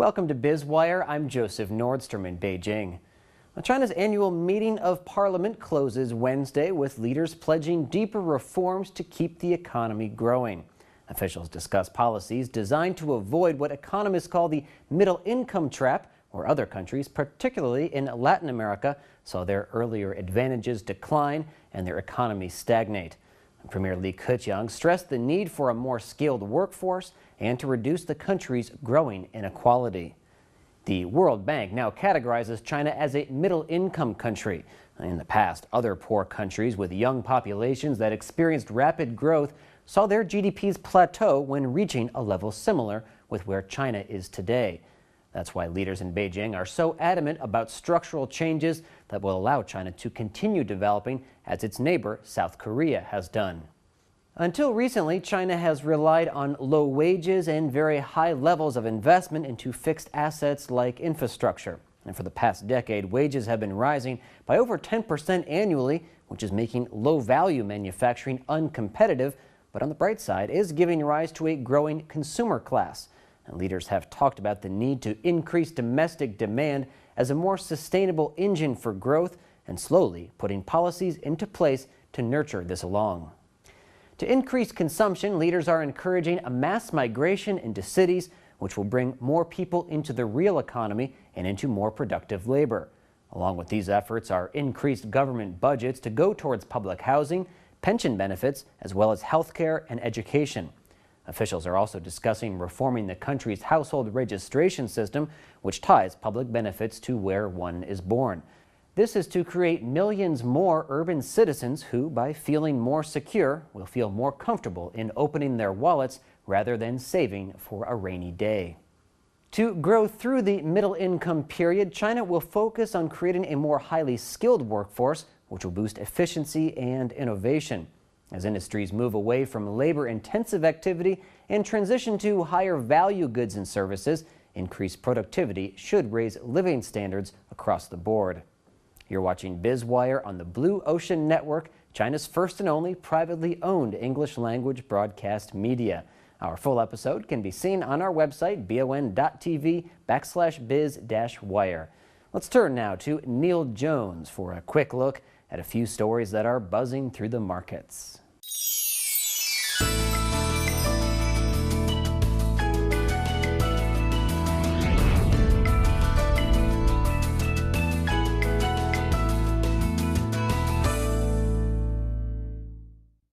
Welcome to Biz Wire. I'm Joseph Nordstrom in Beijing. China's annual meeting of parliament closes Wednesday with leaders pledging deeper reforms to keep the economy growing. Officials discuss policies designed to avoid what economists call the middle income trap, where other countries, particularly in Latin America, saw their earlier advantages decline and their economies stagnate. Premier Li Keqiang stressed the need for a more skilled workforce and to reduce the country's growing inequality. The World Bank now categorizes China as a middle-income country. In the past, other poor countries with young populations that experienced rapid growth saw their GDPs plateau when reaching a level similar with where China is today. That's why leaders in Beijing are so adamant about structural changes that will allow China to continue developing as its neighbor, South Korea, has done. Until recently, China has relied on low wages and very high levels of investment into fixed assets like infrastructure. And for the past decade, wages have been rising by over 10% annually, which is making low-value manufacturing uncompetitive, but on the bright side is giving rise to a growing consumer class. And leaders have talked about the need to increase domestic demand as a more sustainable engine for growth and slowly putting policies into place to nurture this along. To increase consumption, leaders are encouraging a mass migration into cities, which will bring more people into the real economy and into more productive labor. Along with these efforts are increased government budgets to go towards public housing, pension benefits, as well as healthcare and education. Officials are also discussing reforming the country's household registration system, which ties public benefits to where one is born. This is to create millions more urban citizens who, by feeling more secure, will feel more comfortable in opening their wallets rather than saving for a rainy day. To grow through the middle-income period, China will focus on creating a more highly skilled workforce, which will boost efficiency and innovation. As industries move away from labor-intensive activity and transition to higher-value goods and services, increased productivity should raise living standards across the board. You're watching Biz Wire on the Blue Ocean Network, China's first and only privately owned English-language broadcast media. Our full episode can be seen on our website, BONTV/biz-wire. Let's turn now to Neil Jones for a quick look at a few stories that are buzzing through the markets.